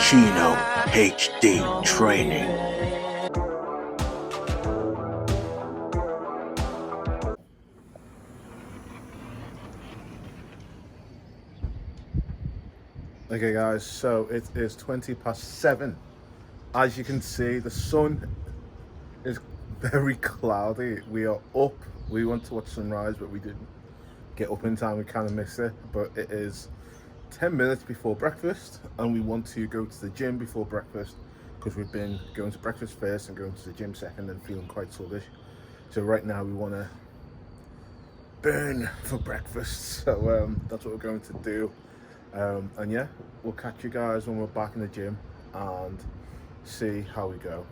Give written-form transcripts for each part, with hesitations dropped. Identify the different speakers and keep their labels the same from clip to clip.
Speaker 1: Chino HD Training.
Speaker 2: Okay guys, so it is 7:20. As you can see, the sun is very cloudy. We are up. We want to watch sunrise, but we didn't get up in time. We kind of missed it, but it is 10 minutes before breakfast and we want to go to the gym before breakfast because we've been going to breakfast first and going to the gym second and feeling quite sluggish. So right now we want to burn for breakfast. So that's what we're going to do. And yeah, we'll catch you guys when we're back in the gym and see how we go.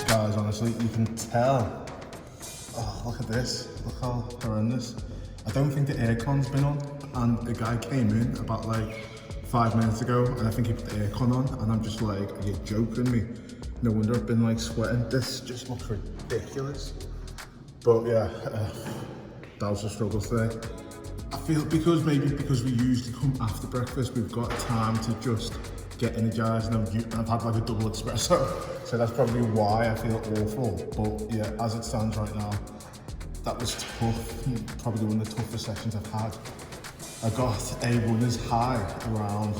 Speaker 2: Guys, honestly, you can tell. Oh, look at this. Look how horrendous. I don't think the aircon's been on, and the guy came in about like 5 minutes ago, and I think he put the aircon on, and I'm just like, are you joking me? No wonder I've been like sweating. This just looks ridiculous. But yeah, that was a struggle today. I feel because we usually come after breakfast, we've got time to just get energized, and I've had like a double espresso, so that's probably why I feel awful. But yeah, as it stands right now, that was tough, probably one of the toughest sessions I've had. I got a runner's high around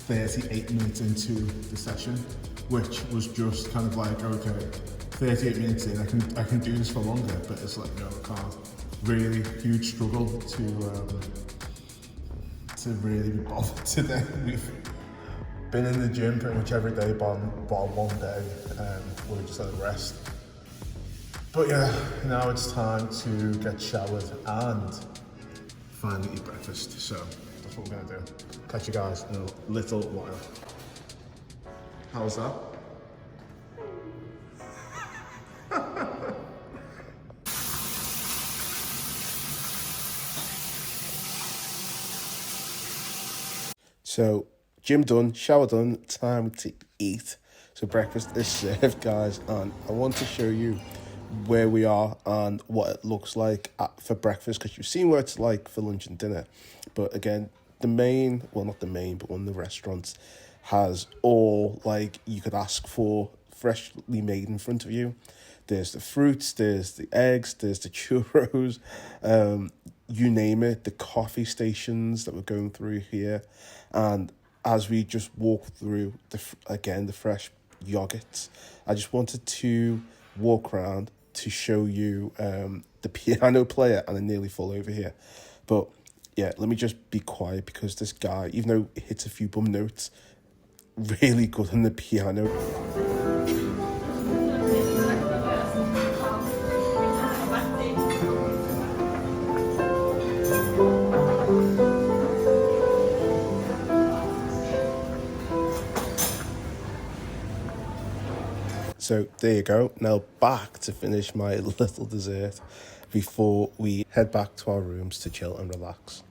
Speaker 2: 38 minutes into the session, which was just kind of like, okay, 38 minutes in, I can do this for longer, but it's like, no, I can't. Really huge struggle to really be bothered today. We've been in the gym pretty much every day, bar one day, we just had a rest. But yeah, now it's time to get showered and finally eat breakfast. So that's what we're gonna do. Catch you guys in a little while. How was that? So, gym done, shower done, time to eat. So breakfast is served, guys, and I want to show you where we are and what it looks like for breakfast, because you've seen what it's like for lunch and dinner. But again, not the main, but one of the restaurants has all, like, you could ask for freshly made in front of you. There's the fruits, there's the eggs, there's the churros, you name it, the coffee stations that we're going through here. And as we just walk through the fresh yogurts, I just wanted to walk around to show you the piano player, and I nearly fall over here. But yeah, let me just be quiet because this guy, even though he hits a few bum notes, really good on the piano. So there you go. Now back to finish my little dessert before we head back to our rooms to chill and relax.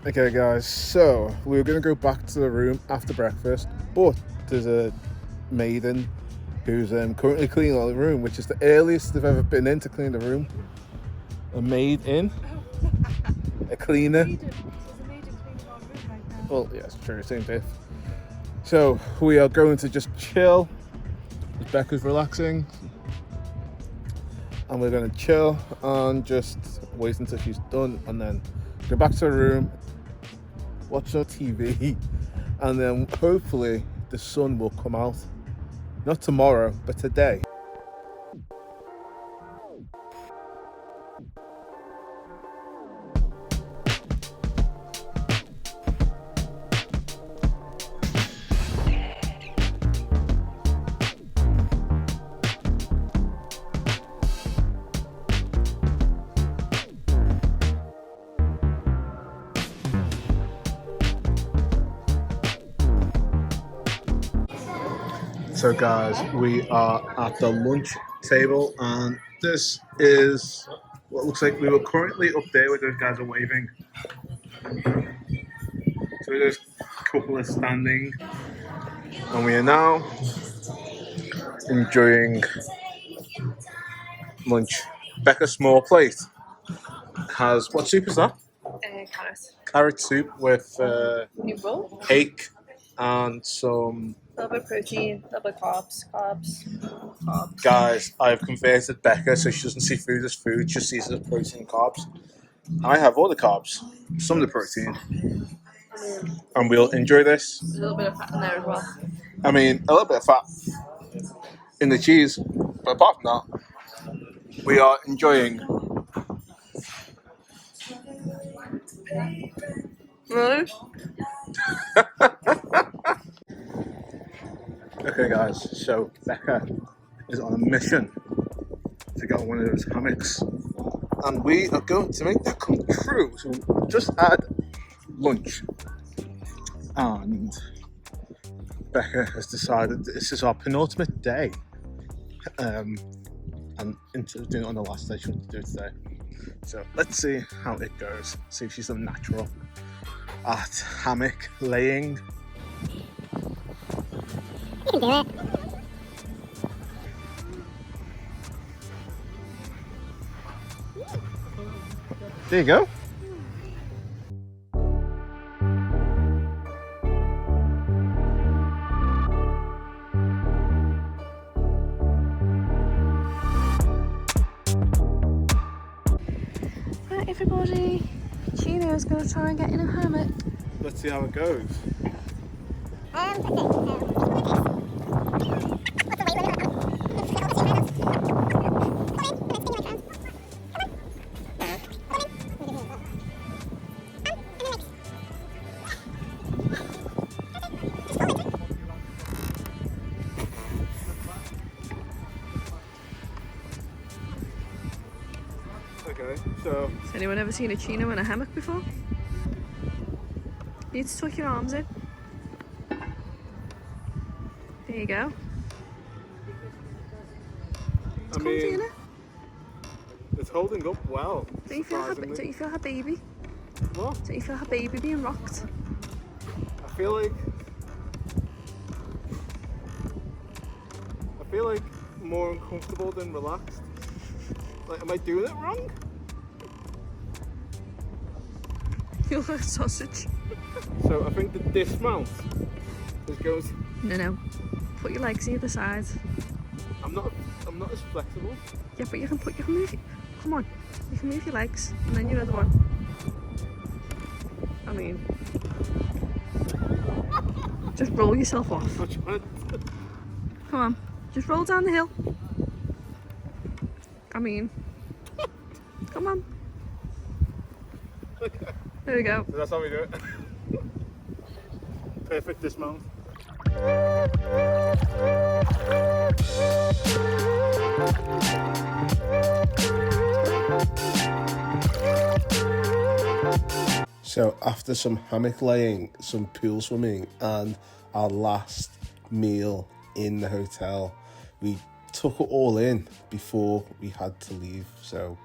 Speaker 2: Okay guys, so we're gonna go back to the room after breakfast, but there's a maiden who's currently cleaning the room, which is the earliest they've ever been in to clean the room. A maid in, a cleaner. Well, yes, true, same diff. So we are going to just chill. Becca's relaxing, and we're going to chill and just wait until she's done, and then go back to the room, watch some TV, and then hopefully the sun will come out. Not tomorrow, but today. So guys, we are at the lunch table and this is what looks like we were currently up there where those guys are waving. So there's a couple are standing and we are now enjoying lunch. Becca's small plate has, what soup is that?
Speaker 3: Carrot.
Speaker 2: Carrot soup with
Speaker 3: New bowl.
Speaker 2: cake and some...
Speaker 3: A little bit of protein, a little bit of carbs.
Speaker 2: Guys, I've converted Becca so she doesn't see food as food, she sees it as protein and carbs. I have all the carbs, some of the protein, and we'll enjoy this.
Speaker 3: A little bit of fat in there as well.
Speaker 2: I mean, a little bit of fat in the cheese, but apart from that, we are enjoying.
Speaker 3: Really?
Speaker 2: Okay guys, so Becca is on a mission to get on one of those hammocks and we are going to make that come true. So we just had lunch and Becca has decided that this is our penultimate day and instead of doing it on the last day, she wants to do it today. So let's see how it goes, see if she's a natural at hammock laying.
Speaker 4: You can do it.
Speaker 2: There you go.
Speaker 3: Right, everybody. Chino's gonna try and get in a hammock.
Speaker 2: Let's see how it goes. Okay, so
Speaker 3: Has anyone ever seen a chino in a hammock before? You need to tuck your arms in. There you go.
Speaker 2: I
Speaker 3: Come,
Speaker 2: mean,
Speaker 3: Tina.
Speaker 2: it's holding up well.
Speaker 3: Don't you feel her baby?
Speaker 2: What?
Speaker 3: Don't you feel her baby being rocked?
Speaker 2: I feel like more uncomfortable than relaxed. Like, am I doing it wrong?
Speaker 3: You look like a sausage.
Speaker 2: So I think the dismount is going.
Speaker 3: No. Put your legs either side.
Speaker 2: I'm not as flexible.
Speaker 3: Yeah, but you can move. Come on, you can move your legs, and then your other one. I mean, just roll yourself off.
Speaker 2: I'm trying to...
Speaker 3: Come on, just roll down the hill. I mean, come on.
Speaker 2: Okay.
Speaker 3: There we go.
Speaker 2: So that's how we do it. Perfect dismount. So after some hammock laying, some pool swimming and our last meal in the hotel, we took it all in before we had to leave. So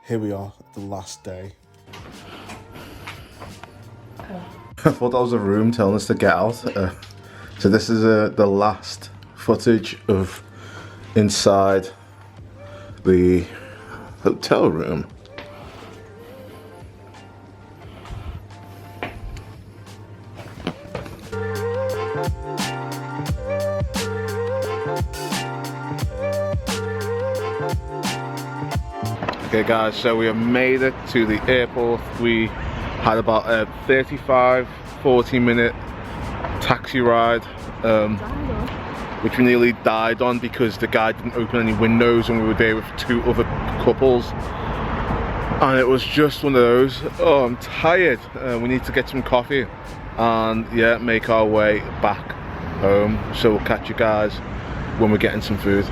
Speaker 2: here we are, the last day. I thought that was a room telling us to get out. So this is the last footage of inside the hotel room. Okay guys, so we have made it to the airport. We had about a 35-40 minute taxi ride, which we nearly died on because the guy didn't open any windows and we were there with two other couples. And it was just one of those, oh I'm tired, we need to get some coffee and yeah, make our way back home. So we'll catch you guys when we're getting some food.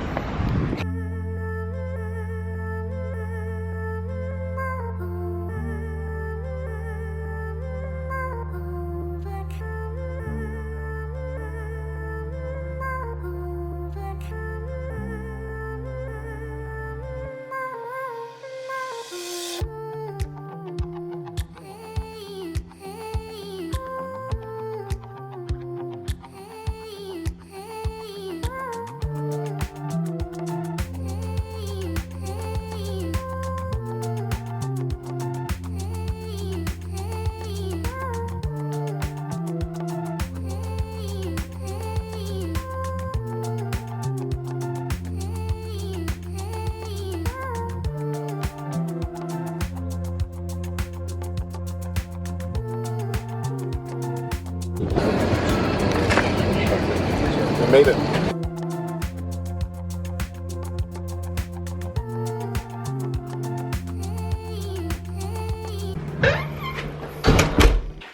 Speaker 2: made it.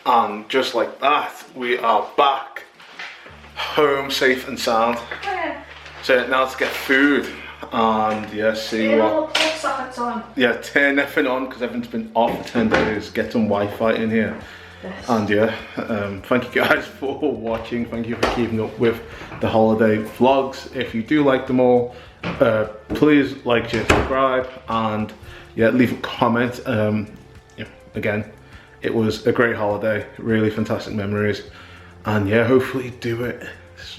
Speaker 2: And just like that, we are back. Home safe and sound. So now let's get food and yeah, see what. Yeah, turn everything on because everything's been off for 10 days. Get some Wi-Fi in here. Yes. And yeah, thank you guys for watching. Thank you for keeping up with the holiday vlogs. If you do like them all, please like, share, subscribe, and yeah, leave a comment. Yeah, again, it was a great holiday, really fantastic memories, and yeah, hopefully do it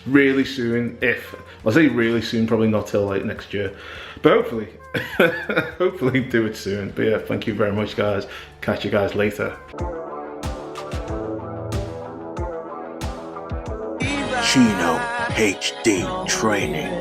Speaker 2: really soon. If I say really soon, probably not till like next year, but hopefully hopefully do it soon. But yeah, thank you very much guys. Catch you guys later.
Speaker 1: Chino HD Training.